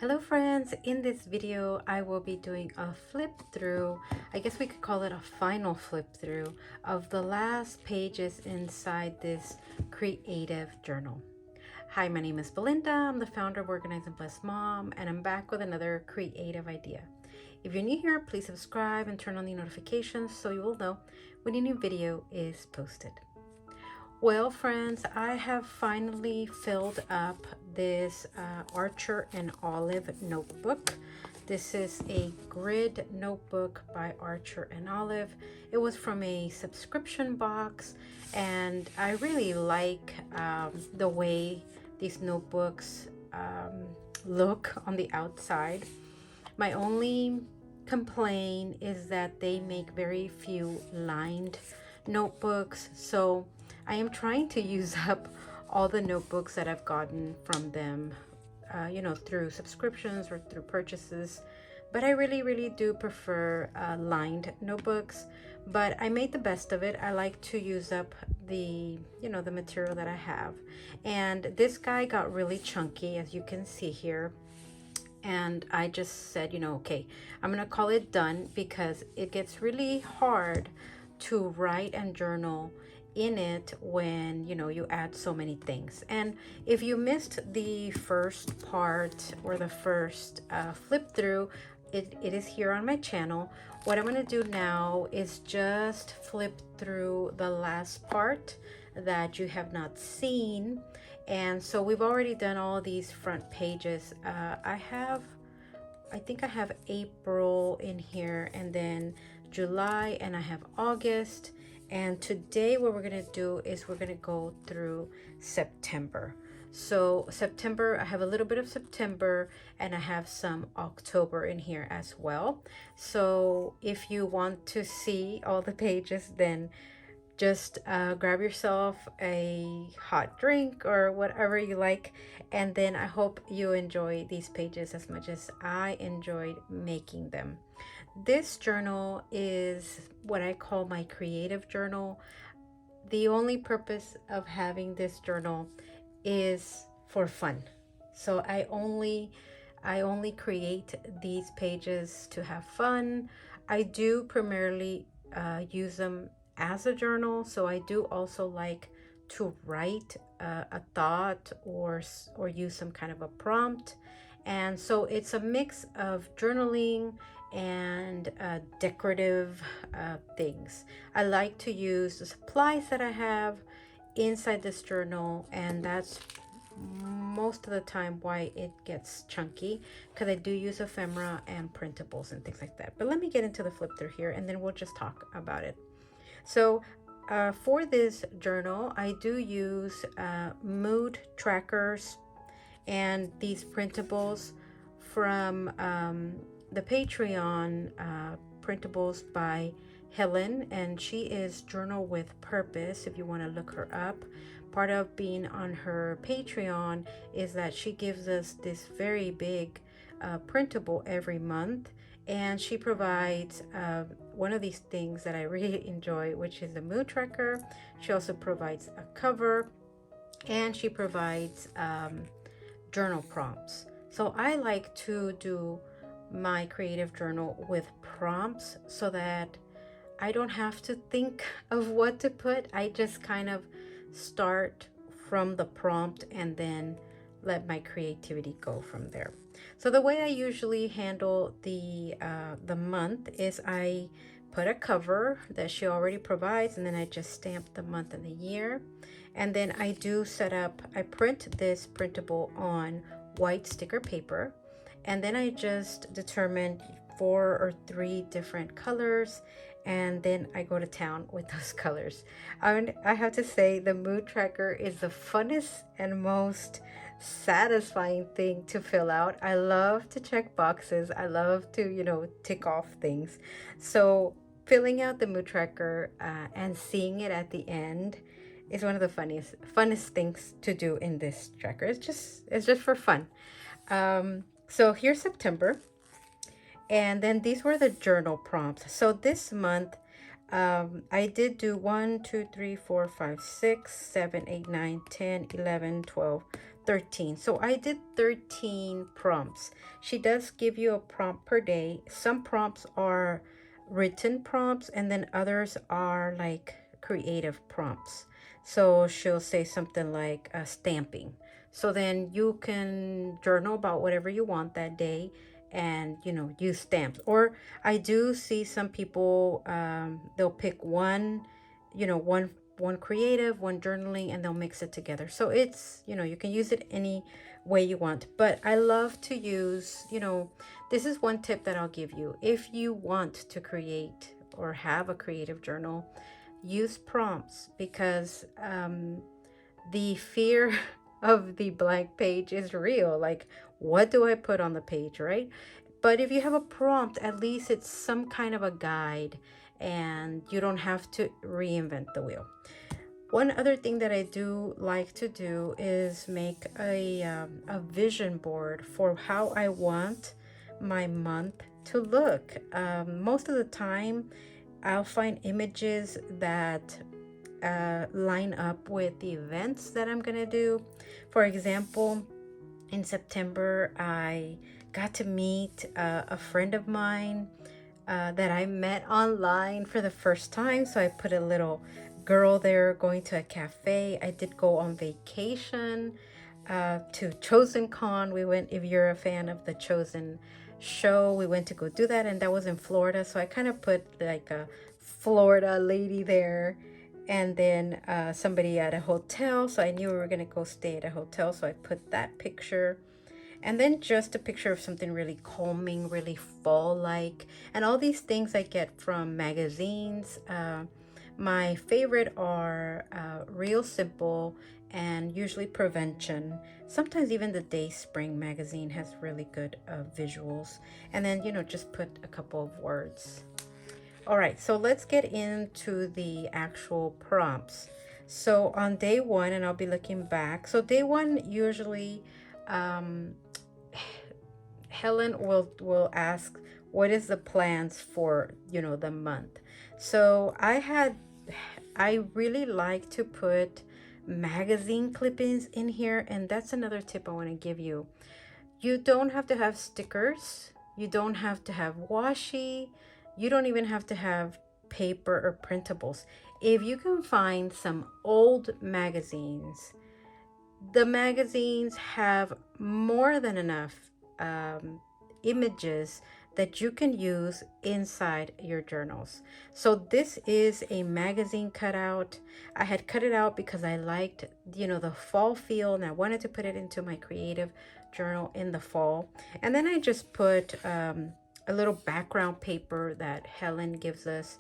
Hello friends, in this video I will be doing a flip through, I guess we could call it a final flip through of the last pages inside this creative journal. Hi, my name is Belinda. I'm the founder of Organize and Bless Mom, and I'm back with another creative idea. If you're new here, please subscribe and turn on the notifications so you will know when a new video is posted. Well, friends, I have finally filled up this Archer and Olive notebook. This is a grid notebook by Archer and Olive. It was from a subscription box, and I really like the way these notebooks look on the outside. My only complaint is that they make very few lined notebooks, so I am trying to use up all the notebooks that I've gotten from them, through subscriptions or through purchases. But I really do prefer lined notebooks. But I made the best of it. I like to use up the material that I have. And this guy got really chunky, as you can see here. And I just said, okay, I'm gonna call it done because it gets really hard to write and journal in it when you add so many things. And if you missed the first part or the first flip through, it is here on my channel. What I'm going to do now is just flip through the last part that you have not seen. And so we've already done all these front pages. I think I have April in here, and then July, and I have August. And today what we're going to do is we're going to go through September. So September, I have a little bit of September, and I have some October in here as well. So if you want to see all the pages, then just grab yourself a hot drink or whatever you like, and then I hope you enjoy these pages as much as I enjoyed making them. This journal is what I call my creative journal. The only purpose of having this journal is for fun. So I only create these pages to have fun. I do primarily use them as a journal, so I do also like to write a thought or use some kind of a prompt. And so it's a mix of journaling and decorative things. I like to use the supplies that I have inside this journal, and that's most of the time why it gets chunky, because I do use ephemera and printables and things like that. But let me get into the flip through here, and then we'll just talk about it. So for this journal, I do use mood trackers and these printables from the Patreon printables by Helen, and she is Journal with Purpose if you want to look her up. Part of being on her Patreon is that she gives us this very big printable every month, and she provides one of these things that I really enjoy, which is a mood tracker. She also provides a cover, and she provides journal prompts. So I like to do my creative journal with prompts so that I don't have to think of what to put. I just kind of start from the prompt and then let my creativity go from there. So the way I usually handle the month is I put a cover that she already provides, and then I just stamp the month and the year. And then I print this printable on white sticker paper, and then I just determine 4 or 3 different colors, and then I go to town with those colors. I have to say, the mood tracker is the funnest and most satisfying thing to fill out. I love to check boxes. I love to, tick off things. So filling out the mood tracker and seeing it at the end is one of the funnest things to do in this tracker. It's just for fun. So here's September. And then these were the journal prompts. So this month, I did do 1, 2, 3, 4, 5, 6, 7, 8, 9, 10, 11, 12, 13. So I did 13 prompts. She does give you a prompt per day. Some prompts are written prompts, and then others are like creative prompts. So she'll say something like stamping. So then you can journal about whatever you want that day, and use stamps. Or I do see some people, they'll pick one, one creative, one journaling, and they'll mix it together. So it's, you can use it any way you want. But I love to use, this is one tip that I'll give you. If you want to create or have a creative journal, use prompts, because the fear of the blank page is real. Like, what do I put on the page, right? But if you have a prompt, at least it's some kind of a guide, and you don't have to reinvent the wheel. One other thing that I do like to do is make a vision board for how I want my month to look. Most of the time, I'll find images that line up with the events that I'm gonna do. For example, in September, I got to meet a friend of mine that I met online for the first time. So I put a little girl there going to a cafe. I did go on vacation to Chosen Con. We went, if you're a fan of the Chosen show, we went to go do that, and that was in Florida. So I kind of put like a Florida lady there, and then somebody at a hotel. So I knew we were gonna go stay at a hotel, so I put that picture. And then just a picture of something really calming, really fall-like. And all these things I get from magazines. My favorite are Real Simple and usually Prevention. Sometimes even the Day Spring magazine has really good visuals. And then, just put a couple of words. All right, so let's get into the actual prompts. So on day one, and I'll be looking back. So day one, usually Helen will ask, what is the plans for, the month? So I really like to put magazine clippings in here, and that's another tip I want to give you. You don't have to have stickers. You don't have to have washi. You don't even have to have paper or printables. If you can find some old magazines, the magazines have more than enough images that you can use inside your journals. So this is a magazine cutout. I had cut it out because I liked, the fall feel, and I wanted to put it into my creative journal in the fall. And then I just put a little background paper that Helen gives us.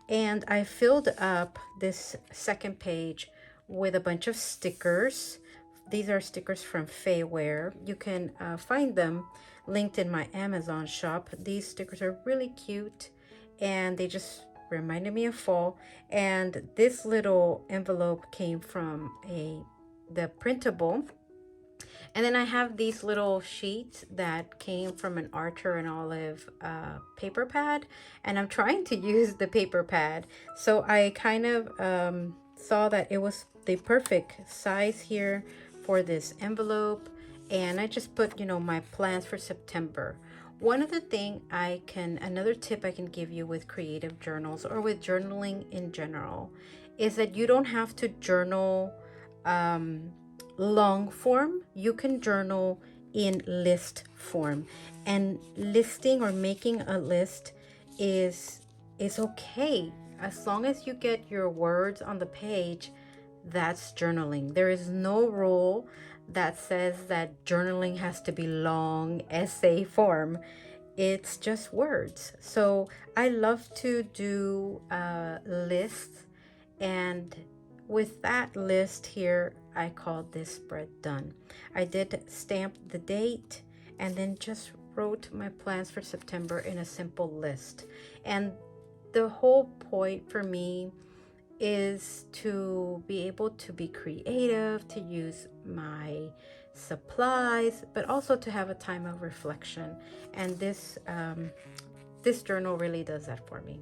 And I filled up this second page with a bunch of stickers. These are stickers from Fayware. You can find them linked in my Amazon shop. These stickers are really cute, and they just reminded me of fall. And this little envelope came from the printable. And then I have these little sheets that came from an Archer and Olive paper pad, and I'm trying to use the paper pad. So I kind of saw that it was the perfect size here for this envelope, and I just put, my plans for September. One other thing another tip I can give you with creative journals or with journaling in general is that you don't have to journal long form. You can journal in list form, and listing or making a list is okay as long as you get your words on the page. That's journaling. There is no rule that says that journaling has to be long essay form. It's just words. So I love to do lists, and with that list here, I called this spread done. I did stamp the date and then just wrote my plans for September in a simple list. And the whole point for me is to be able to be creative, to use my supplies, but also to have a time of reflection. And this journal really does that for me.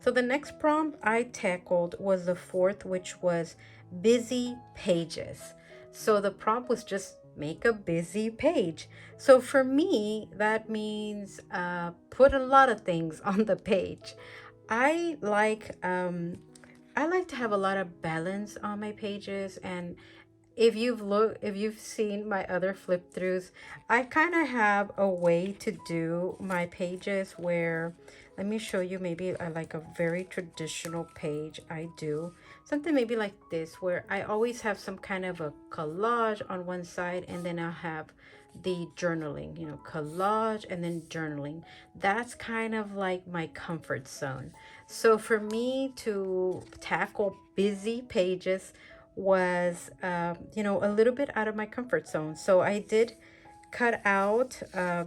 So the next prompt I tackled was the fourth, which was busy pages. So the prompt was just make a busy page. So for me, that means put a lot of things on the page. I like um, I like to have a lot of balance on my pages, and if you've seen my other flip throughs, I kind of have a way to do my pages where, let me show you, maybe I like a very traditional page. I do something maybe like this, where I always have some kind of a collage on one side, and then I'll have the journaling, collage and then journaling. That's kind of like my comfort zone. So for me to tackle busy pages was, a little bit out of my comfort zone. So I did cut out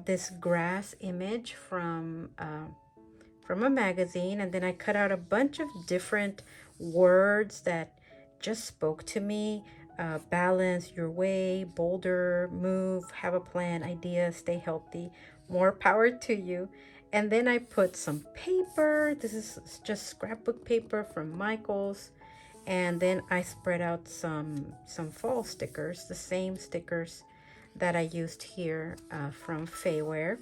this grass image from a magazine, and then I cut out a bunch of different words that just spoke to me. Balance your way, bolder, move, have a plan, idea, stay healthy, more power to you. And then I put some paper. This is just scrapbook paper from Michael's. And then I spread out some fall stickers, the same stickers that I used here from Fayware.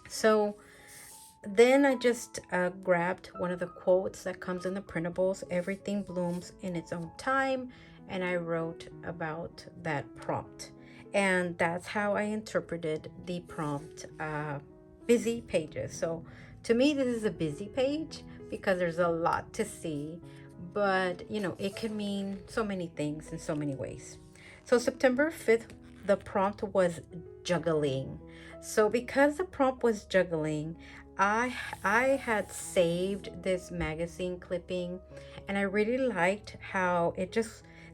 So then I just grabbed one of the quotes that comes in the printables, everything blooms in its own time, and I wrote about that prompt. And that's how I interpreted the prompt, busy pages. So to me, this is a busy page because there's a lot to see, but it can mean so many things in so many ways. So September 5th, the prompt was juggling. So because the prompt was juggling, I had saved this magazine clipping, and I really liked how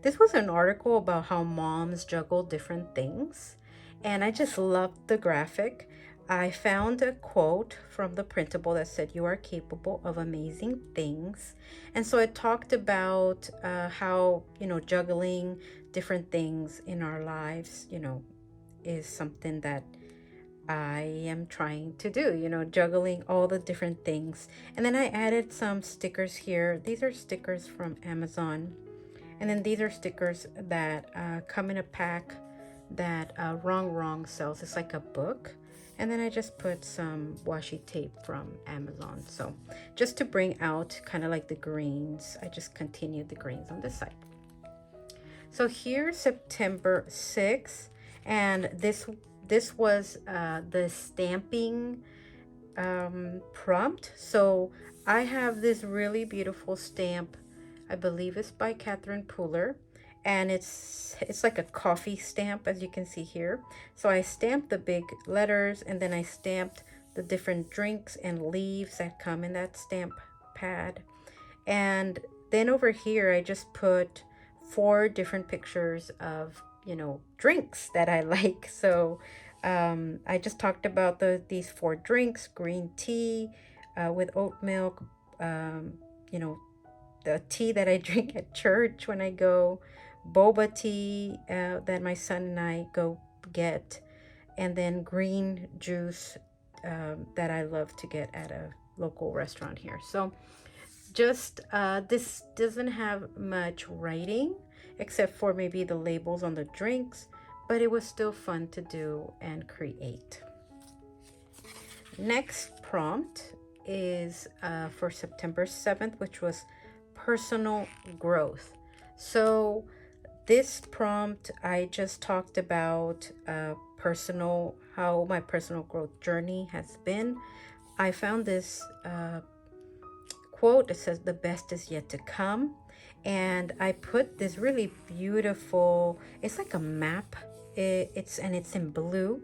this was an article about how moms juggle different things, and I just loved the graphic. I found a quote from the printable that said, "You are capable of amazing things." And so it talked about how, juggling different things in our lives, is something that I am trying to do, juggling all the different things. And then I added some stickers here. These are stickers from Amazon. And then these are stickers that come in a pack that Wrong sells. It's like a book. And then I just put some washi tape from Amazon. So just to bring out kind of like the greens, I just continued the greens on this side. So here's September 6th, and this was the stamping prompt. So I have this really beautiful stamp. I believe it's by Catherine Pooler, and it's like a coffee stamp, as you can see here. So I stamped the big letters, and then I stamped the different drinks and leaves that come in that stamp pad. And then over here I just put 4 different pictures of drinks that I like. So I just talked about these 4 drinks: green tea with oat milk, the tea that I drink at church when I go, boba tea that my son and I go get, and then green juice that I love to get at a local restaurant here. So just this doesn't have much writing except for maybe the labels on the drinks, but it was still fun to do and create. Next prompt is for September 7th, which was personal growth. So this prompt, I just talked about how my personal growth journey has been. I found this quote that says, "The best is yet to come." And I put this really beautiful, it's like a map. It's in blue.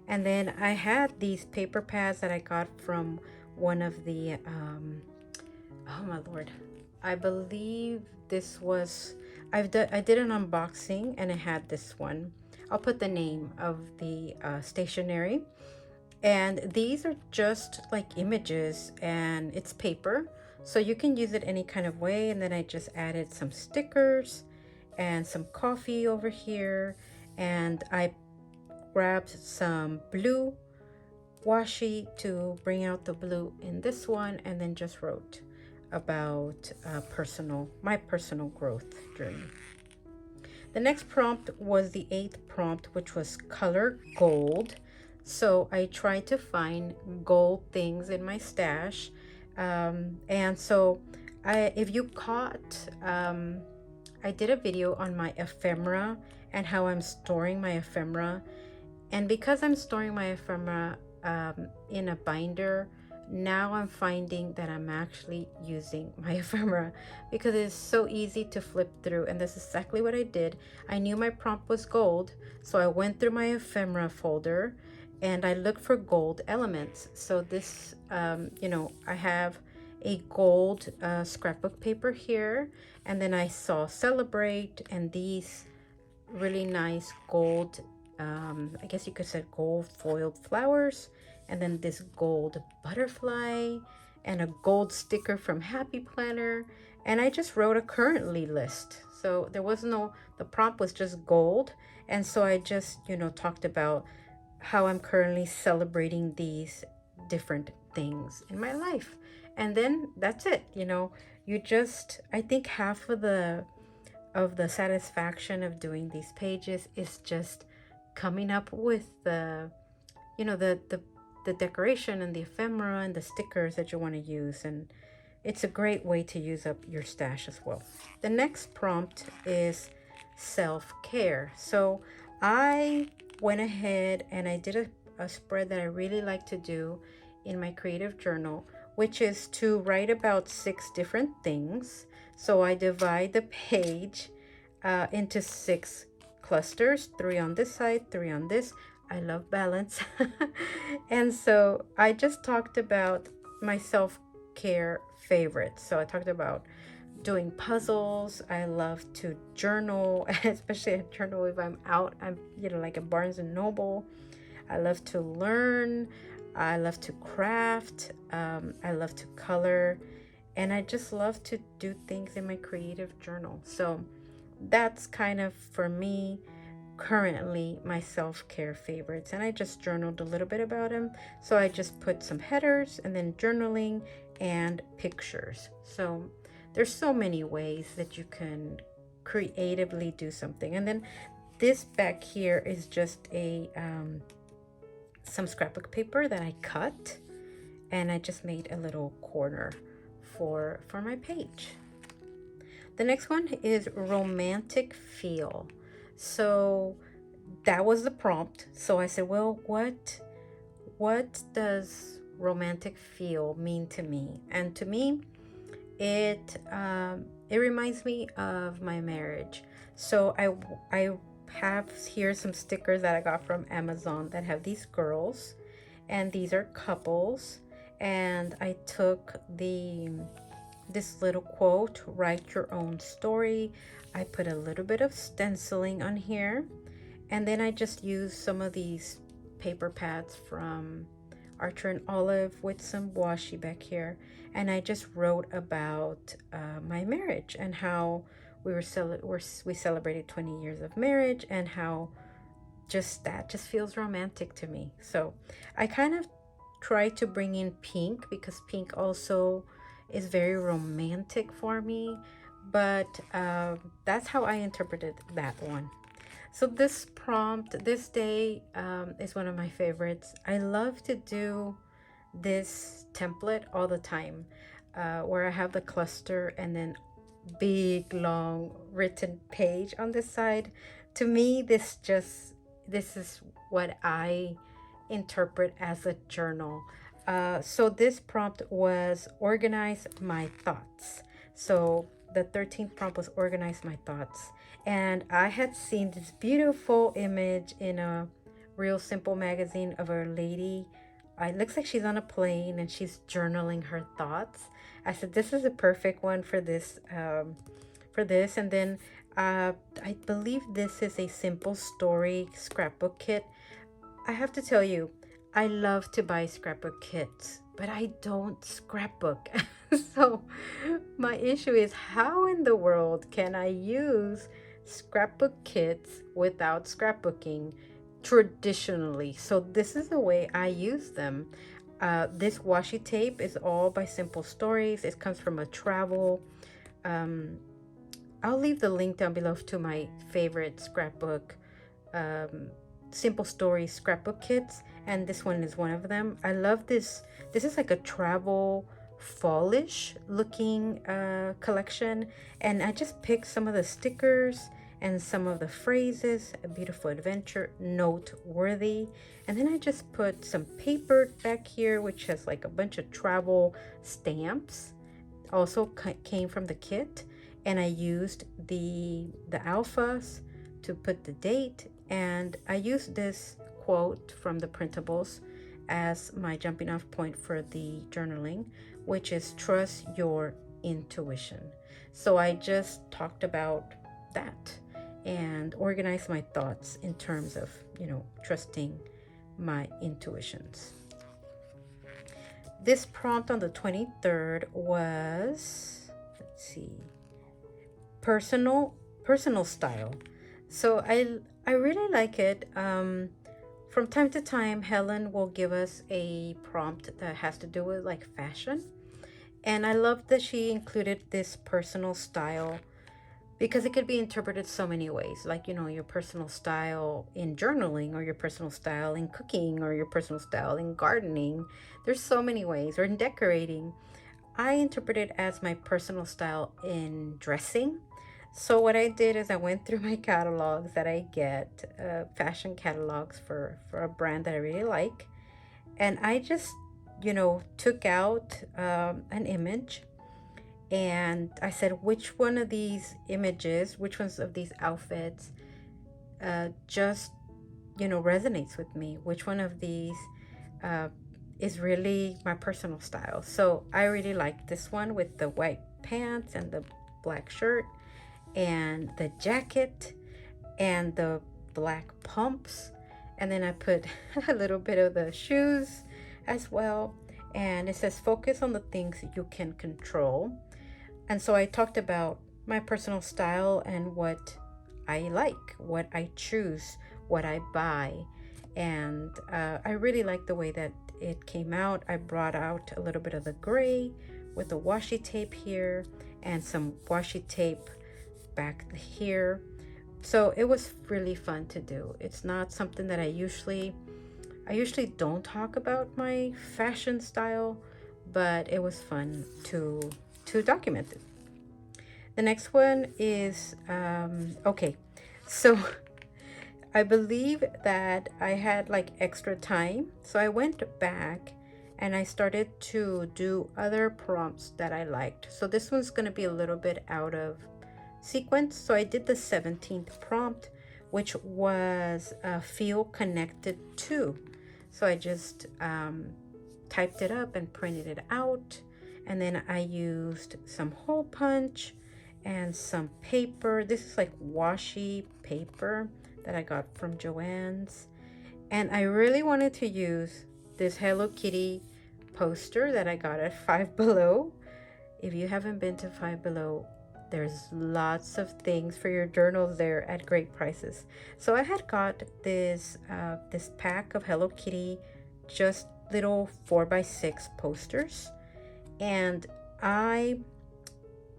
And then I had these paper pads that I got from one of the oh my lord, I believe this was, I did an unboxing and it had this one. I'll put the name of the stationery. And these are just like images, and it's paper, so you can use it any kind of way. And then I just added some stickers and some coffee over here, and I grabbed some blue washi to bring out the blue in this one, and then just wrote about my personal growth journey. The next prompt was the 8th prompt, which was color gold. So I tried to find gold things in my stash. And so if you caught, I did a video on my ephemera and how I'm storing my ephemera. And because I'm storing my ephemera in a binder, now I'm finding that I'm actually using my ephemera because it's so easy to flip through. And that's exactly what I did. I knew my prompt was gold, so I went through my ephemera folder and I looked for gold elements. So this, I have a gold scrapbook paper here, and then I saw celebrate and these really nice gold, I guess you could say gold foiled flowers, and then this gold butterfly and a gold sticker from Happy Planner. And I just wrote a currently list. So there was the prompt was just gold. And so I just, talked about how I'm currently celebrating these different things in my life. And then that's it. I think half of the satisfaction of doing these pages is just coming up with the decoration and the ephemera and the stickers that you want to use. And it's a great way to use up your stash as well. The next prompt is self-care. So I went ahead and I did a spread that I really like to do in my creative journal, which is to write about 6 different things. So I divide the page into 6 clusters, 3 on this side, 3 on this. I love balance. And so I just talked about my self-care favorites. So I talked about doing puzzles. I love to journal, especially a journal if I'm out. I'm, like at Barnes and Noble. I love to learn. I love to craft. I love to color. And I just love to do things in my creative journal. So that's kind of, for me, currently my self-care favorites. And I just journaled a little bit about them. So I just put some headers and then journaling and pictures. So there's so many ways that you can creatively do something. And then this back here is just some scrapbook paper that I cut, and I just made a little corner for my page. The next one is romantic feel. So that was the prompt. So I said, well, what does romantic feel mean to me? And to me, it reminds me of my marriage. So I have here some stickers that I got from Amazon that have these girls, and these are couples. And I took this little quote, write your own story. I put a little bit of stenciling on here, and then I just used some of these paper pads from Archer and Olive with some washi back here, and I just wrote about my marriage and how we celebrated 20 years of marriage, and how that just feels romantic to me. So I kind of try to bring in pink because pink also is very romantic for me, but that's how I interpreted that one. So this prompt this day is one of my favorites. I love to do this template all the time, where I have the cluster and then big long written page on this side. To me, this is what I interpret as a journal. So this prompt was organize my thoughts. So the 13th prompt was organize my thoughts. And I had seen this beautiful image in a Real Simple magazine of a lady. It looks like she's on a plane and she's journaling her thoughts. I said, this is a perfect one for this. And then I believe this is a simple story scrapbook kit. I have to tell you, I love to buy scrapbook kits, but I don't scrapbook. So my issue is, how in the world can I use scrapbook kits without scrapbooking traditionally? So this is the way I use them. This washi tape is all by Simple Stories. It comes from a travel I'll leave the link down below to my favorite scrapbook, um, simple story scrapbook kits, and this one is one of them. I love this. This is like a travel fallish looking collection, and I just picked some of the stickers and some of the phrases. A beautiful adventure, noteworthy. And then I just put some paper back here, which has like a bunch of travel stamps, also came from the kit. And I used the alphas to put the date, and I used this quote from the printables as my jumping off point for the journaling, which is trust your intuition. So I just talked about that and organized my thoughts in terms of, trusting my intuitions. This prompt on the 23rd was, let's see, personal style. So I really like it. From time to time, Helen will give us a prompt that has to do with like fashion, and I love that she included this personal style because it could be interpreted so many ways, like, your personal style in journaling, or your personal style in cooking, or your personal style in gardening. There's so many ways, or in decorating. I interpret it as my personal style in dressing. So what I did is I went through my catalogs that I get, fashion catalogs for a brand that I really like, and I just, took out an image, and I said, which one of these images, which ones of these outfits just, resonates with me? Which one of these is really my personal style? So I really like this one with the white pants and the black shirt and the jacket and the black pumps. And then I put a little bit of the shoes as well. And it says, focus on the things you can control. And so I talked about my personal style and what I like, what I choose, what I buy. And I really like the way that it came out. I brought out a little bit of the gray with the washi tape here and some washi tape back here. So it was really fun to do. It's not something that I usually don't talk about my fashion style, but it was fun to document it. The next one is okay, so I believe that I had like extra time, so I went back and I started to do other prompts that I liked. So this one's going to be a little bit out of sequence. So I did the 17th prompt, which was feel connected to. So I just typed it up and printed it out, and then I used some hole punch and some paper. This is like washi paper that I got from Joann's, and I really wanted to use this Hello Kitty poster that I got at Five Below. If you haven't been to Five Below, there's lots of things for your journals there at great prices. So I had got this this pack of Hello Kitty, just little 4x6 posters, and I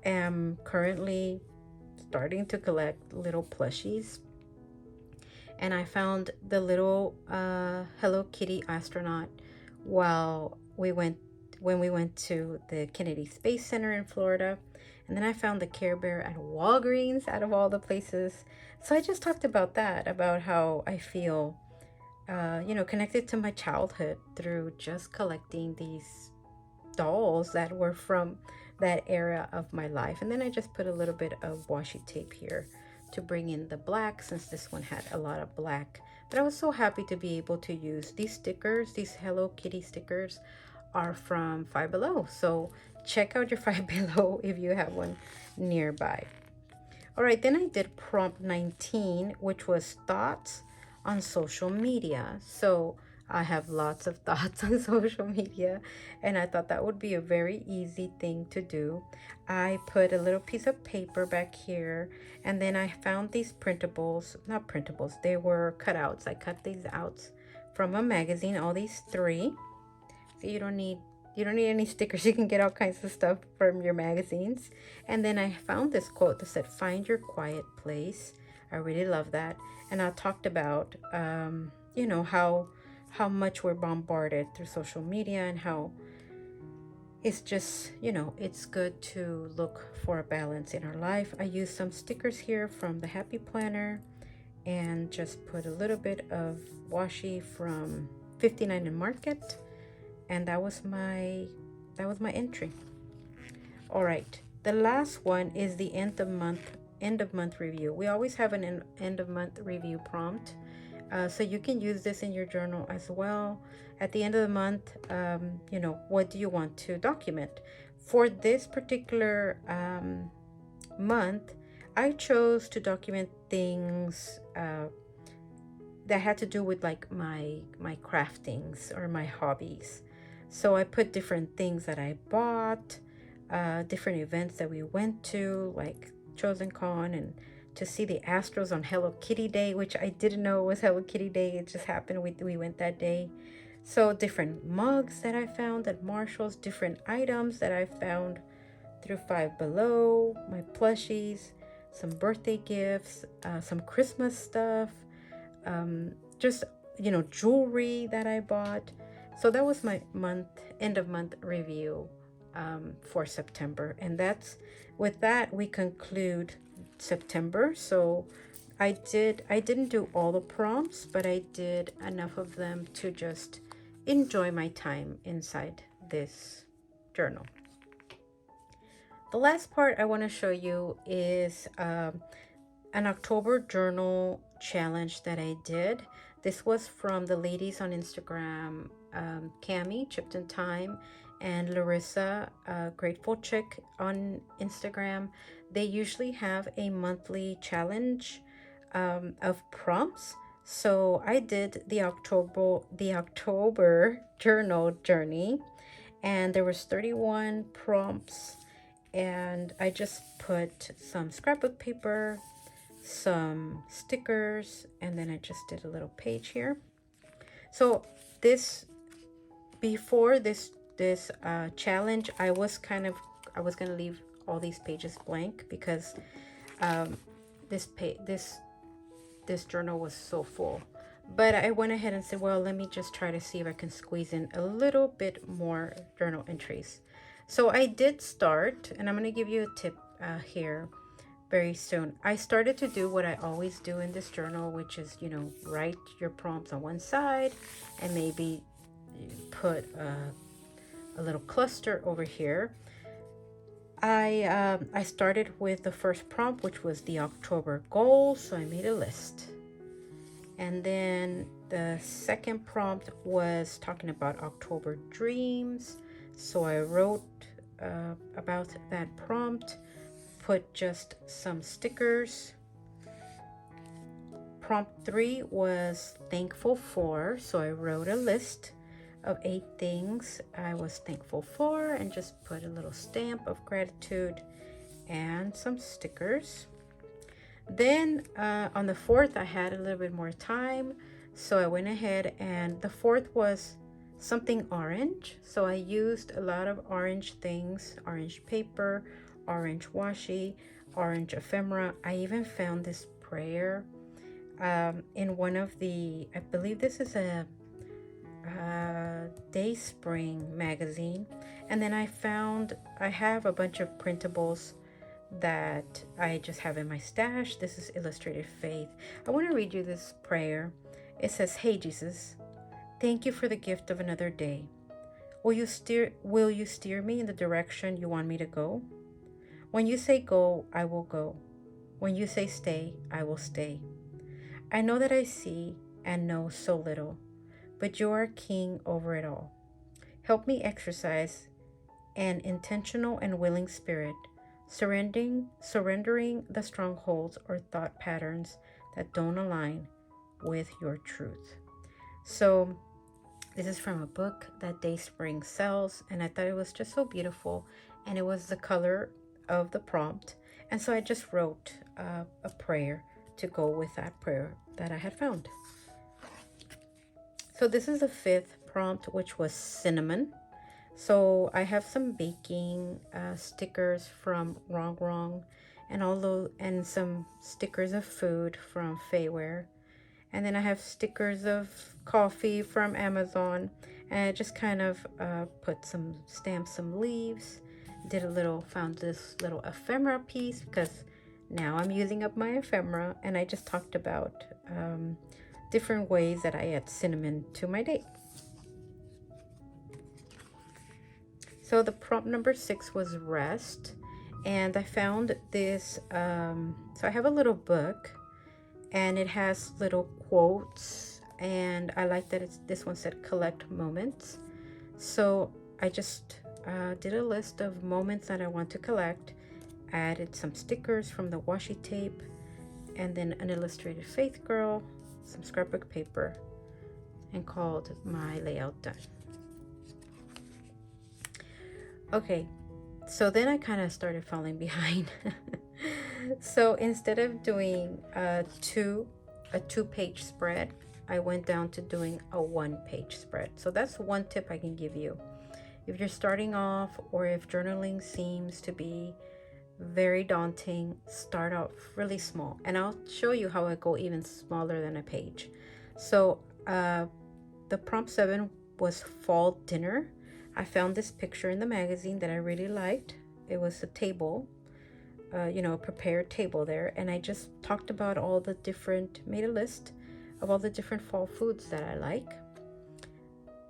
am currently starting to collect little plushies. And I found the little Hello Kitty astronaut when we went to the Kennedy Space Center in Florida. And then I found the Care Bear at Walgreens, out of all the places. So I just talked about that, about how I feel, connected to my childhood through just collecting these dolls that were from that era of my life. And then I just put a little bit of washi tape here to bring in the black, since this one had a lot of black. But I was so happy to be able to use these stickers. These Hello Kitty stickers are from Five Below. So check out your Five Below if you have one nearby. All right, then I did prompt 19, which was thoughts on social media. So I have lots of thoughts on social media, and I thought that would be a very easy thing to do. I put a little piece of paper back here, and then I found these printables, not printables, they were cutouts. I cut these out from a magazine, all these 3. So you don't need You don't need any stickers. You can get all kinds of stuff from your magazines. And then I found this quote that said, "Find your quiet place." I really love that. And I talked about, you know, how much we're bombarded through social media, and how it's just, you know, it's good to look for a balance in our life. I used some stickers here from the Happy Planner, and just put a little bit of washi from 59 in Market, and that was my entry. All right, the last one is the end of month review. We always have an end of month review prompt, so you can use this in your journal as well. At the end of the month, you know, what do you want to document? For this particular month, I chose to document things that had to do with like my craftings or my hobbies. So I put different things that I bought, different events that we went to, like Chosen Con, and to see the Astros on Hello Kitty Day, which I didn't know it was Hello Kitty Day. It just happened. We went that day. So different mugs that I found at Marshall's, different items that I found through Five Below, my plushies, some birthday gifts, some Christmas stuff, just, you know, jewelry that I bought. So that was my end of month review for September. And that's, with that, we conclude September. So I didn't do all the prompts, but I did enough of them to just enjoy my time inside this journal. The last part I want to show you is an October journal challenge that I did. This was from the ladies on Instagram, Cami, Chipped in Time, and Larissa, Grateful Chick on Instagram. They usually have a monthly challenge of prompts. So I did the October journal journey, and there was 31 prompts, and I just put some scrapbook paper, some stickers, and then I just did a little page here. So before this challenge, I was gonna leave all these pages blank, because this journal was so full. But I went ahead and said, well, let me just try to see if I can squeeze in a little bit more journal entries. So I did start, and I'm going to give you a tip here very soon. I started to do what I always do in this journal, which is, you know, write your prompts on one side and maybe put a little cluster over here. I started with the first prompt, which was the October goal, so I made a list. And then the second prompt was talking about October dreams, so I wrote about that prompt, put just some stickers. Prompt 3 was thankful for, so I wrote a list of 8 things I was thankful for, and just put a little stamp of gratitude and some stickers. Then on the 4th, I had a little bit more time, so I went ahead, and the 4th was something orange. So I used a lot of orange things, orange paper, orange washi, orange ephemera. I even found this prayer in one of the, I believe this is a Dayspring magazine. And then I have a bunch of printables that I just have in my stash. This is Illustrated Faith. I want to read you this prayer. It says, "Hey Jesus, thank you for the gift of another day. Will you steer me in the direction you want me to go? When you say go, I will go. When you say stay, I will stay. I know that I see and know so little, but you are king over it all. Help me exercise an intentional and willing spirit, surrendering the strongholds or thought patterns that don't align with your truth." So this is from a book that Dayspring sells, and I thought it was just so beautiful, and it was the color of the prompt. And so I just wrote a prayer to go with that prayer that I had found. So this is the 5th prompt, which was cinnamon. So I have some baking stickers from Wrong, and some stickers of food from Fayware. And then I have stickers of coffee from Amazon. And I just kind of stamped some leaves, found this little ephemera piece because now I'm using up my ephemera. And I just talked about different ways that I add cinnamon to my day. So the prompt number 6 was rest. And I found this, so I have a little book and it has little quotes, and I like that this one said collect moments. So I just did a list of moments that I want to collect, added some stickers from the washi tape, and then an illustrated faith girl, some scrapbook paper, and called my layout done. Okay, so then I kind of started falling behind. So instead of doing a two-page spread, I went down to doing a 1-page spread. So that's one tip I can give you. If you're starting off, or if journaling seems to be very daunting, start out really small. And I'll show you how I go even smaller than a page. So the prompt 7 was fall dinner. I found this picture in the magazine that I really liked. It was a table, a prepared table there. And I just talked about made a list of all the different fall foods that I like.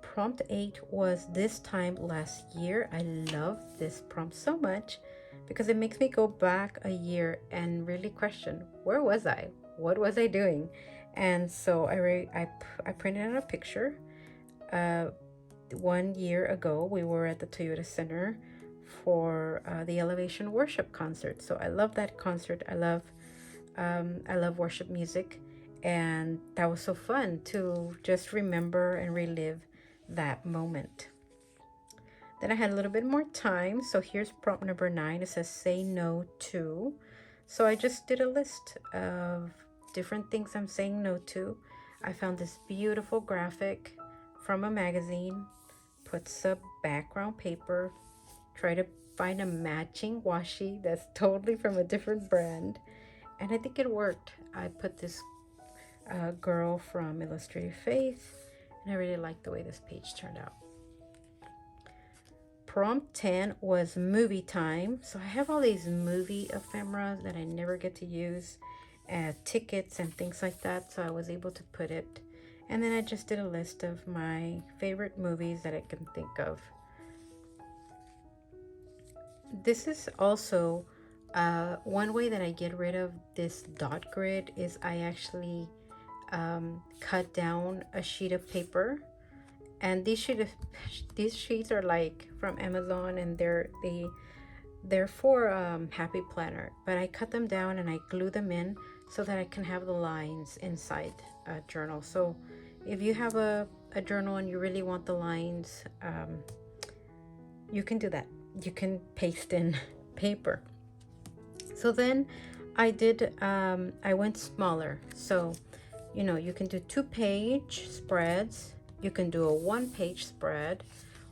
Prompt 8 was this time last year. I love this prompt so much because it makes me go back a year and really question, where was I? What was I doing? And so I printed out a picture. 1 year ago, we were at the Toyota Center for the Elevation Worship concert. So I love that concert. I love worship music, and that was so fun to just remember and relive that moment. Then I had a little bit more time. So here's prompt number 9. It says say no to. So I just did a list of different things I'm saying no to. I found this beautiful graphic from a magazine, puts a background paper, try to find a matching washi that's totally from a different brand, and I think it worked. I put this girl from Illustrated Faith, and I really like the way this page turned out. Prompt 10 was movie time. So I have all these movie ephemera that I never get to use, tickets and things like that, so I was able to put it. And then I just did a list of my favorite movies that I can think of. This is also one way that I get rid of this dot grid is I actually cut down a sheet of paper. And these sheets are like from Amazon, and they're for Happy Planner. But I cut them down and I glue them in so that I can have the lines inside a journal. So if you have a journal and you really want the lines, you can do that. You can paste in paper. So then I went smaller. So, you can do 2-page spreads. You can do a 1-page spread,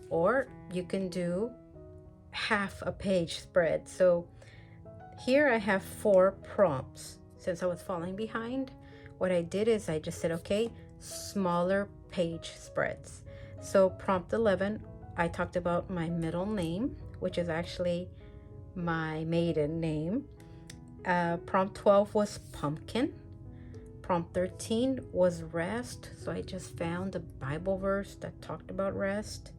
or you can do half a page spread. So here I have 4 prompts. Since I was falling behind, what I did is I just said, okay, smaller page spreads. So prompt 11, I talked about my middle name, which is actually my maiden name. Prompt 12 was pumpkin. Prompt 13 was rest. So I just found a Bible verse that talked about rest.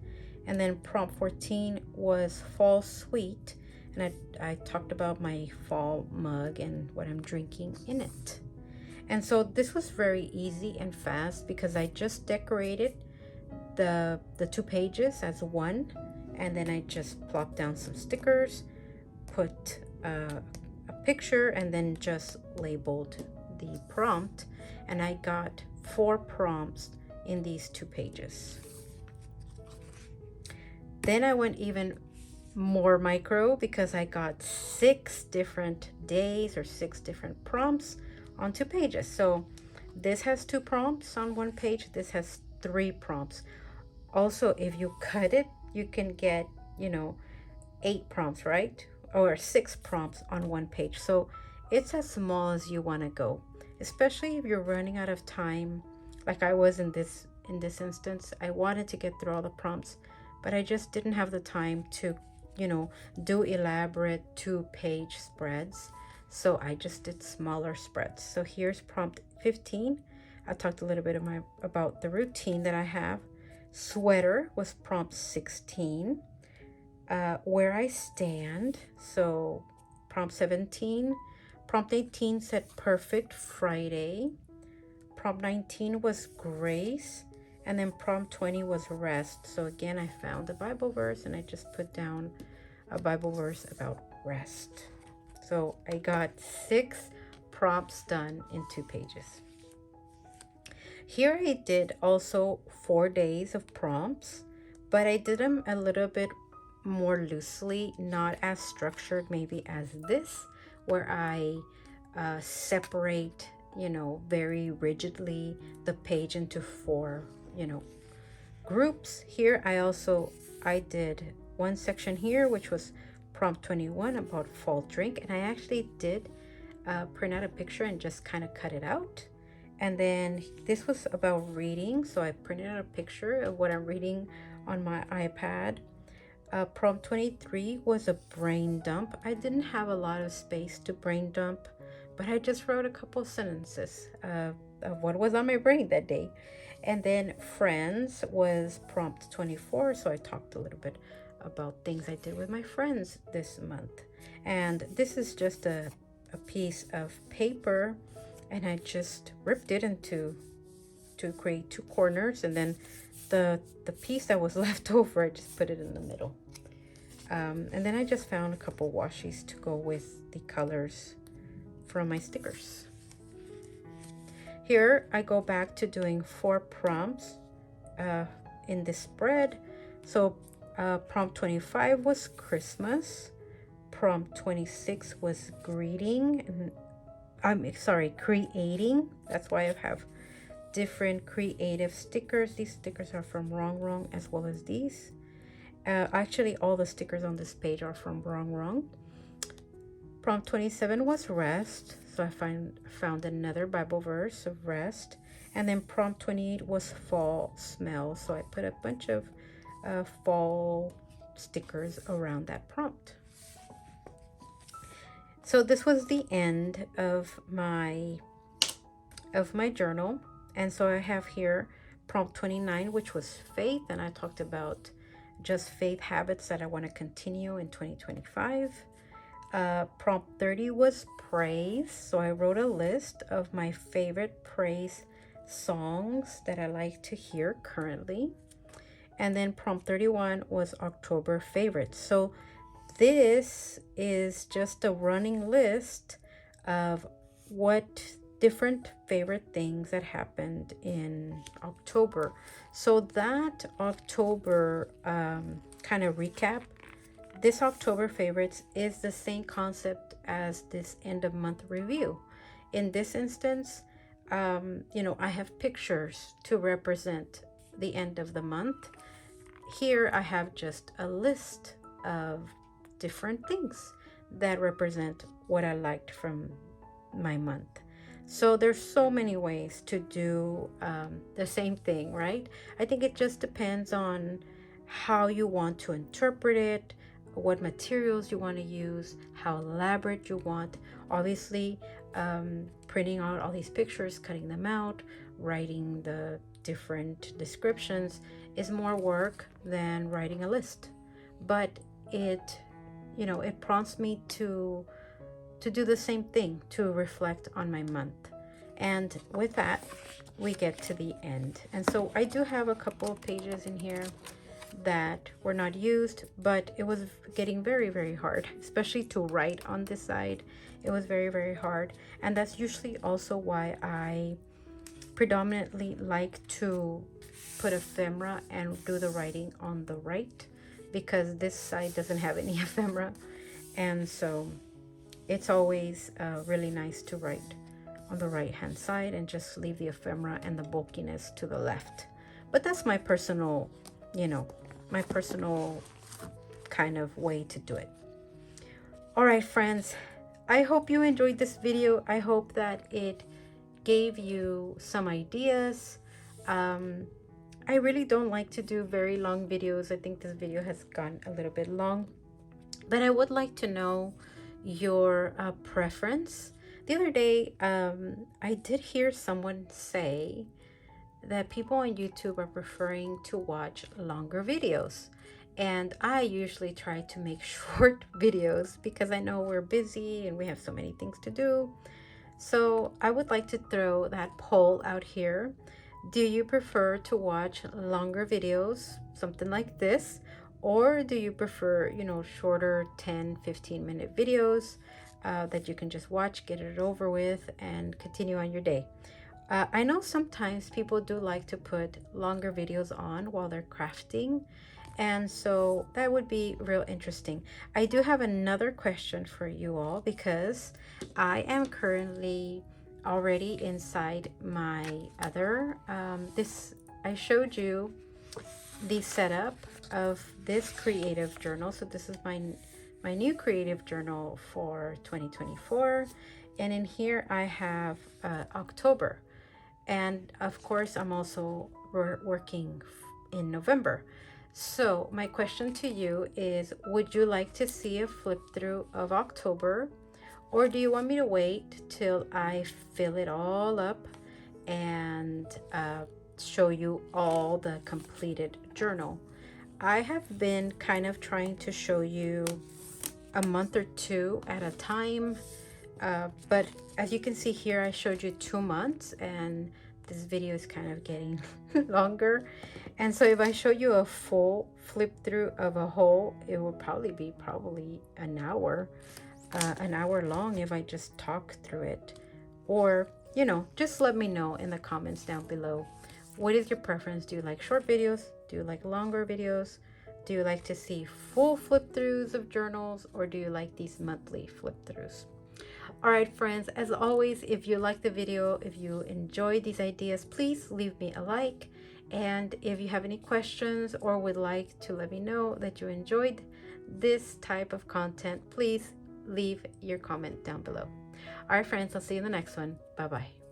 And then prompt 14 was fall sweet. And I talked about my fall mug and what I'm drinking in it. And so this was very easy and fast because I just decorated the 2 pages as one. And then I just plopped down some stickers, put a picture, and then just labeled the prompt. And I got 4 prompts in these 2 pages. Then I went even more micro because I got 6 different days or 6 different prompts on 2 pages. So this has 2 prompts on 1 page. This has 3 prompts. Also, if you cut it you can get, you know, 8 prompts, right? Or 6 prompts on one page. So it's as small as you want to go, especially if you're running out of time. Like I was in this instance, I wanted to get through all the prompts, but I just didn't have the time to, you know, do elaborate 2-page spreads. So I just did smaller spreads. So here's prompt 15. I talked a little bit about the routine that I have. Sweater was prompt 16. Where I stand, so prompt 17. Prompt 18 said perfect Friday. Prompt 19 was grace. And then prompt 20 was rest. So again, I found a Bible verse and I just put down a Bible verse about rest. So I got 6 prompts done in 2 pages. Here I did also 4 days of prompts, but I did them a little bit more loosely, not as structured maybe as this, where I separate, you know, very rigidly the page into 4, you know, groups. Here I did one section here, which was prompt 21 about fall drink, and I actually did print out a picture and just kind of cut it out. And then this was about reading, so I printed out a picture of what I'm reading on my iPad. Prompt 23 was a brain dump. I didn't have a lot of space to brain dump, but I just wrote a couple sentences of what was on my brain that day. And then friends was prompt 24, so I talked a little bit about things I did with my friends this month. And this is just a piece of paper, and I just ripped it into to create 2 corners, and then the piece that was left over, I just put it in the middle. And then I just found a couple washies to go with the colors from my stickers. Here I go back to doing 4 prompts in this spread. So prompt 25 was Christmas. Prompt 26 was greeting. Creating. That's why I have different creative stickers. These stickers are from Wrong as well as these. Actually, all the stickers on this page are from Wrong. Prompt 27 was rest. So I found another Bible verse of rest. And then prompt 28 was fall smell. So I put a bunch of fall stickers around that prompt. So this was the end of my journal. And so I have here prompt 29, which was faith. And I talked about just faith habits that I want to continue in 2025. Prompt 30 was praise. So I wrote a list of my favorite praise songs that I like to hear currently. And then prompt 31 was October favorites. So this is just a running list of what different favorite things that happened in October. So that October kind of recap, this October favorites is the same concept as this end of month review. In this instance, I have pictures to represent the end of the month. Here I have just a list of different things that represent what I liked from my month. So there's so many ways to do the same thing, right? I think it just depends on how you want to interpret it, what materials you want to use, how elaborate you want. Obviously, printing out all these pictures, cutting them out, writing the different descriptions is more work than writing a list. But it prompts me to do the same thing, to reflect on my month. And with that, we get to the end. And so I do have a couple of pages in here that were not used, but it was getting very, very hard, especially to write on this side. It was very, very hard. And that's usually also why I predominantly like to put ephemera and do the writing on the right, because this side doesn't have any ephemera. And so it's always really nice to write on the right hand side and just leave the ephemera and the bulkiness to the left. But that's my personal my personal kind of way to do it. All right, friends, I hope you enjoyed this video. I hope that it gave you some ideas. I really don't like to do very long videos. I think this video has gone a little bit long, but I would like to know your preference. The other day, I did hear someone say that people on YouTube are preferring to watch longer videos. And I usually try to make short videos because I know we're busy and we have so many things to do. So I would like to throw that poll out here. Do you prefer to watch longer videos, something like this? Or do you prefer, shorter 10-15 minute videos that you can just watch, get it over with, and continue on your day? I know sometimes people do like to put longer videos on while they're crafting, and so that would be real interesting. I do have another question for you all because I am currently already inside my other I showed you the setup of this creative journal. So this is my new creative journal for 2024, and in here I have October, and of course I'm also working in November. So my question to you is, would you like to see a flip through of October, or do you want me to wait till I fill it all up and show you all the completed journal? I have been kind of trying to show you a month or two at a time, but as you can see here, I showed you 2 months, and this video is kind of getting longer. And so if I show you a full flip through of a whole, it will probably be an hour long if I just talk through it. Or, just let me know in the comments down below. What is your preference? Do you like short videos? Do you like longer videos? Do you like to see full flip throughs of journals, or do you like these monthly flip throughs? All right, friends, as always, if you like the video, if you enjoyed these ideas, please leave me a like. And if you have any questions or would like to let me know that you enjoyed this type of content, please leave your comment down below. All right, friends, I'll see you in the next one. Bye-bye.